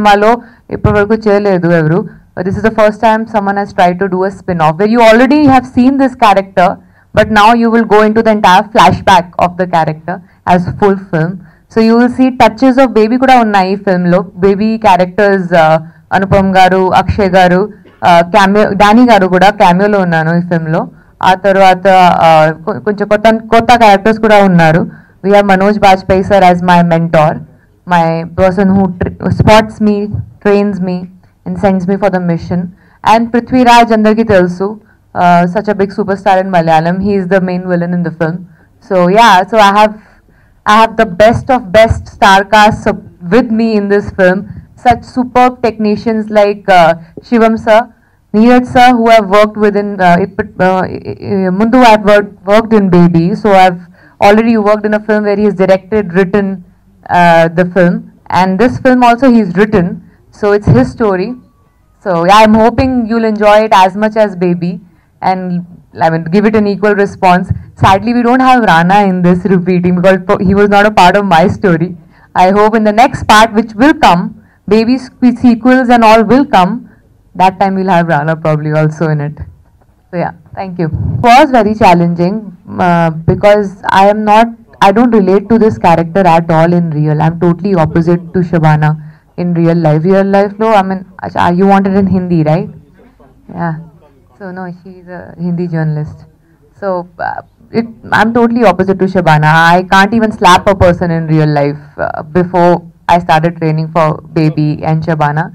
Malo ippavaraku cheyaledu evaru. This is the first time someone has tried to do a spin-off where you already have seen this character, but now you will go into the entire flashback of the character as full film. So you will see touches of baby kuda unnai ee film lo. Baby characters Anupam garu, Akshay garu, cameo Danny garu kuda cameo lo unnanu ee film lo. ఆ తర్వాత కొంచెం కొత్త characters కూడా ఉన్నారు. We have Manoj Bajpayee sir as my mentor, my person who spots me, trains me and sends me for the mission. And Prithviraj andarki telusu, such a big superstar in Malayalam. He is the main villain in the film. So yeah, so I have the best of best star cast with me in this film. Such superb technicians like Shivam sir, Neeraj sir, who I've worked with in Mundu I've worked in Baby, so I've already worked in a film where he's directed, written the film, and this film also he's written, so it's his story. So yeah, I'm hoping you'll enjoy it as much as Baby, and I mean give it an equal response. Sadly, we don't have Rana in this repeating because he was not a part of my story. I hope in the next part, which will come, Baby sequels and all will come. That time we'll have Rana probably also in it. So yeah, thank you. It was very challenging because I don't relate to this character at all in real. I'm totally opposite to Shabana in real life. Real life lo, I mean, you want it in Hindi, right? Yeah. So no, she's a Hindi journalist. So I'm totally opposite to Shabana. I can't even slap a person in real life before I started training for Baby and Shabana.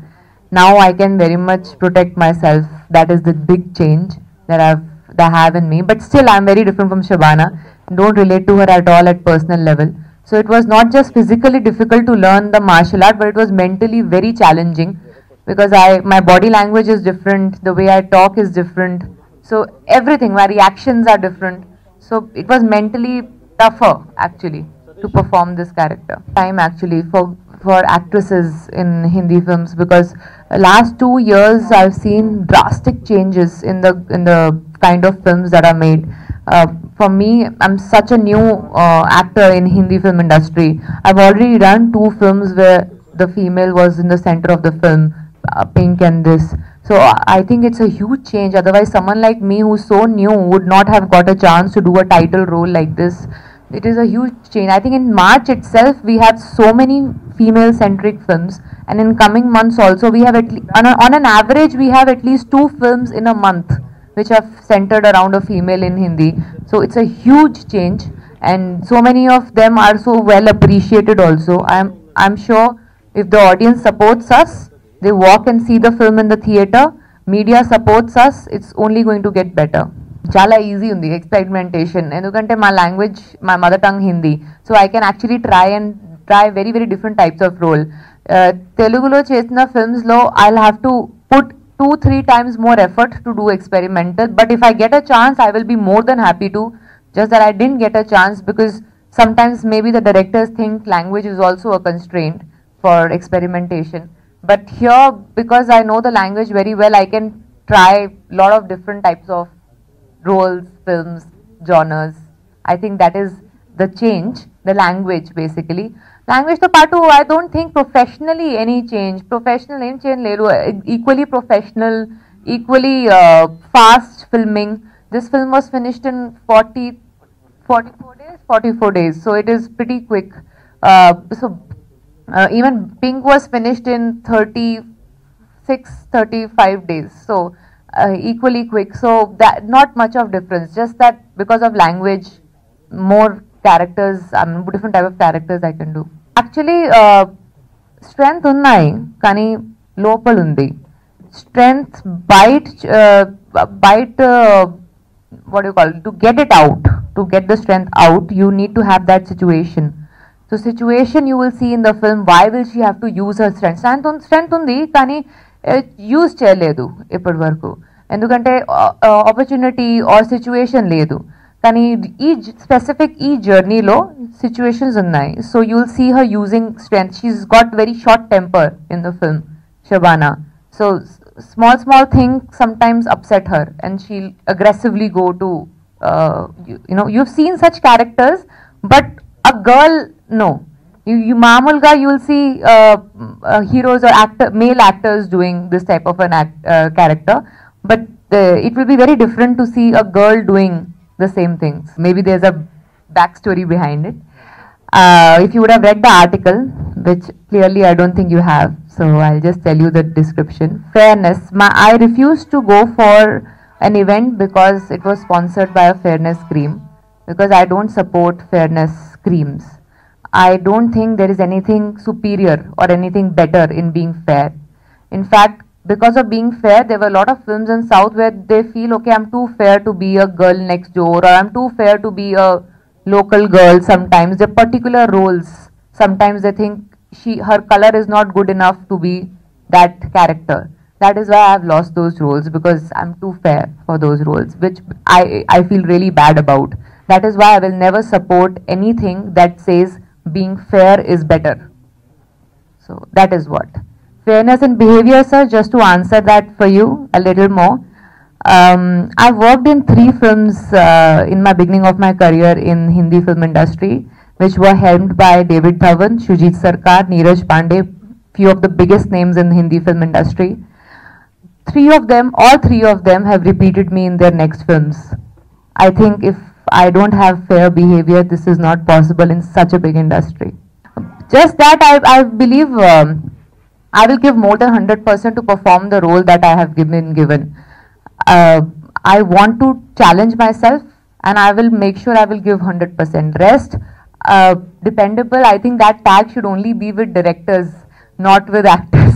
Now I can very much protect myself. That is the big change that I have in me. But still, I'm very different from Shabana. Don't relate to her at all at personal level. So it was not just physically difficult to learn the martial art, but it was mentally very challenging because my body language is different. The way I talk is different. So everything, my reactions are different. So it was mentally tougher actually to perform this character. Time actually for actresses in Hindi films because last 2 years I've seen drastic changes in the kind of films that are made. For me, I'm such a new actor in Hindi film industry. I've already done 2 films where the female was in the center of the film, Pink and this. So I think it's a huge change. Otherwise, someone like me who's so new would not have got a chance to do a title role like this. It is a huge change. I think in March itself we have so many female-centric films, and in coming months also we have on an average we have at least 2 films in a month which are centered around a female in Hindi. So it's a huge change, and so many of them are so well appreciated also. I'm sure if the audience supports us, they walk and see the film in the theater, media supports us, it's only going to get better. Chala easy undi experimentation endukante my language, my mother tongue Hindi, so I can actually try very very different types of role. Telugu lo chesina films lo I'll have to put 2-3 times more effort to do experimental, but if I get a chance I will be more than happy to. Just that I didn't get a chance because sometimes maybe the directors think language is also a constraint for experimentation, but here because I know the language very well, I can try a lot of different types of roles, films, genres. I think that is the change, the language basically. Language to part 2, I don't think professionally any change. Professional name change ledu, equally professional, equally fast filming. This film was finished in 44 days, so it is pretty quick. Even Pink was finished in 35 days. So equally quick, so that not much of difference, just that because of language, more characters, different type of characters I can do. Actually strength unnai kani lopal undi. Strength bite what do you call it, to get it out, to get the strength out you need to have that situation. So situation you will see in the film, why will she have to use her strength? Strength undi kani use చేయలేదు ఇప్పటి వరకు, ఎందుకంటే opportunity or situation లేదు. కానీ ఈ specific ఈ జర్నీలో situations ఉన్నాయి. So you will see her using strength. She's got very short temper in the film Shabana. So small things sometimes upset her and she'll aggressively go to you've seen such characters, but a girl, no, Mamulga, you will see heroes or male actors doing this type of an character, but it will be very different to see a girl doing the same things. Maybe there's a backstory behind it. If you would have read the article, which clearly I don't think you have, so I'll just tell you the description. Fairness. I refused to go for an event because it was sponsored by a fairness cream, because I don't support fairness creams. I don't think there is anything superior or anything better in being fair. In fact, because of being fair, there were a lot of films in South where they feel, okay, I'm too fair to be a girl next door, or I'm too fair to be a local girl. Sometimes the particular roles, sometimes they think her color is not good enough to be that character. That is why I have lost those roles, because I'm too fair for those roles, which I feel really bad about. That is why I will never support anything that says being fair is better. So that is what. Fairness in behavior, sir, just to answer that for you a little more. I've worked in 3 films in my beginning of my career in Hindi film industry, which were helmed by David Dhawan, Shujit Sarkar, Neeraj Pandey, few of the biggest names in the Hindi film industry. All three of them have repeated me in their next films. I think if I don't have fair behavior, this is not possible in such a big industry. Just that I believe I will give more than 100% to perform the role that I have been given. I want to challenge myself, and I will make sure I will give 100%. Rest, dependable, I think that tag should only be with directors, not with actors.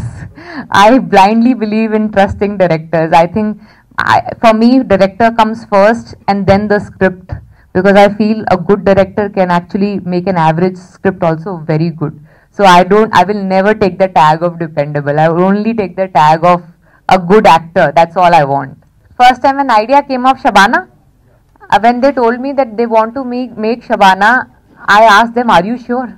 I blindly believe in trusting directors. I think for me, director comes first and then the script, because I feel a good director can actually make an average script also very good. So I will never take the tag of dependable. I will only take the tag of a good actor. That's all I want. First time an idea came of Shabana, when they told me that they want to make Shabana, I asked them, are you sure?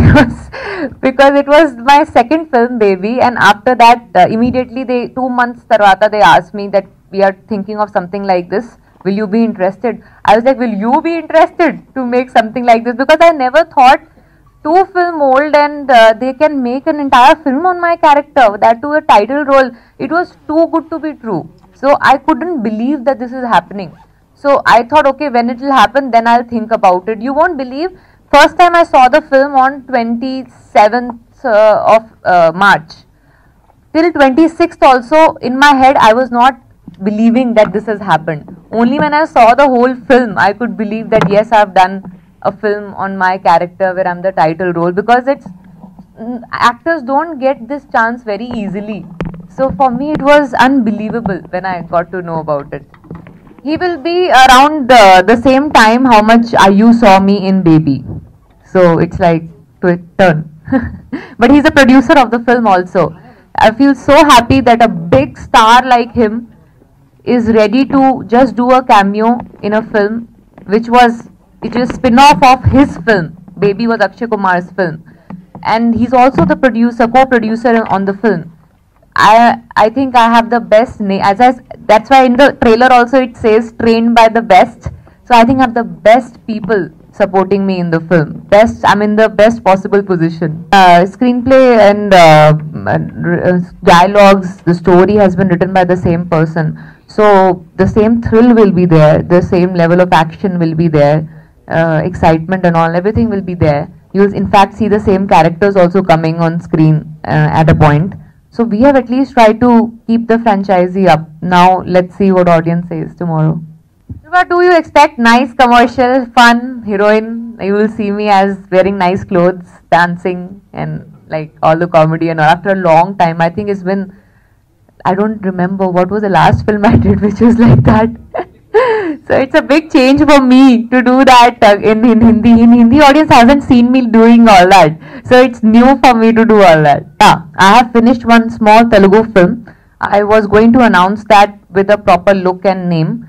because it was my second film, Baby, and after that immediately 2 months tarvata they asked me that we are thinking of something like this, will you be interested? I was like, will you be interested to make something like this? Because I never thought 2 film old and they can make an entire film on my character, that to a title role. It was too good to be true. So I couldn't believe that this is happening. So I thought, okay, when it will happen, then I'll think about it. You won't believe, first time I saw the film on 27th of March. Till 26th also, in my head, I was not believing that this has happened. Only when I saw the whole film, I could believe that yes, I've done a film on my character where I'm the title role, because actors don't get this chance very easily. So for me, it was unbelievable when I got to know about it. He will be around the same time how much you saw me in Baby. So it's like turn. But he's a producer of the film also. I feel so happy that a big star like him is ready to just do a cameo in a film it is spin-off of his film. Baby was Akshay Kumar's film. And he's also the co-producer on the film. I think I have the best name. That's why in the trailer also it says trained by the best. So I think I have the best people supporting me in the film. I'm in the best possible position. Screenplay and dialogues, the story has been written by the same person. So the same thrill will be there, the same level of action will be there, excitement and all, everything will be there. You'll in fact see the same characters also coming on screen at a point. So we have at least tried to keep the franchisee up. Now let's see what audience says tomorrow. What do you expect? Nice commercial, fun, heroine. You will see me as wearing nice clothes, dancing and like all the comedy and all. After a long time, I think it's been, I don't remember what was the last film I did which was like that. So it's a big change for me to do that in Hindi. In Hindi audience hasn't seen me doing all that. So it's new for me to do all that. I have finished one small Telugu film. I was going to announce that with a proper look and name.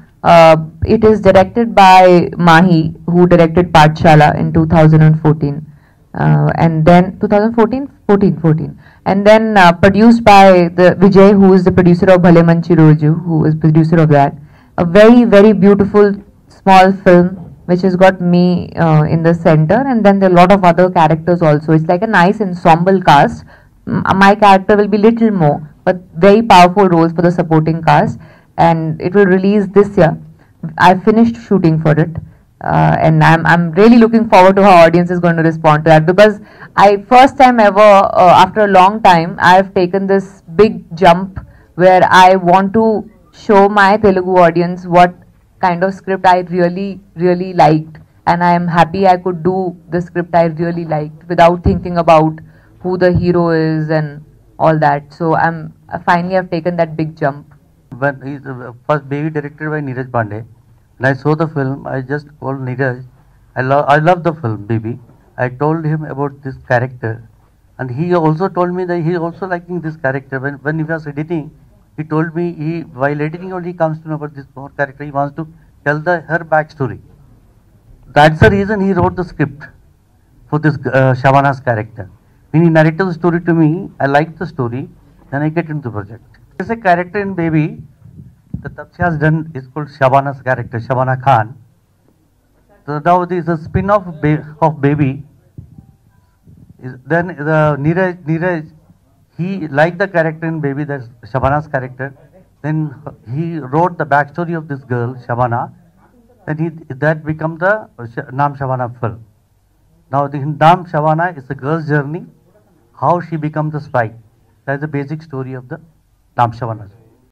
It is directed by Mahi, who directed Pathshala in 2014. And then 14. And then produced by the Vijay, who is the producer of Bhale Manchi Roju, who is producer of that. A very, very beautiful small film which has got me in the center, and then there are a lot of other characters also. It's like a nice ensemble cast. My character will be little more, but very powerful roles for the supporting cast, and it will release this year. I finished shooting for it, and I'm really looking forward to how audience is going to respond to that, because I first time ever after a long time I've taken this big jump where I want to show my Telugu audience what kind of script I really liked, and I am happy I could do the script I really liked without thinking about who the hero is and all that. So I finally have taken that big jump. When he's the first baby directed by Neeraj Pandey, and I saw the film, I just called Neeraj. I love the film, baby. I told him about this character, and he also told me that he also liking this character. When he was editing, he told me while editing only comes to know about this more character. He wants to tell her backstory. That's the reason he wrote the script for this Shabana's character. When he narrated the story to me, I liked the story. Then I get into the project. There's a character in Baby that Taapsee has done is called Shabana's character, Shabana Khan. So now there is a spin-off of Baby. Then the Neeraj, he liked the character in Baby, that's Shabana's character. Then he wrote the backstory of this girl, Shabana. Then that became the Naam Shabana film. Now the Naam Shabana is a girl's journey, how she becomes the spy. That's the basic story of the Naam Shabana.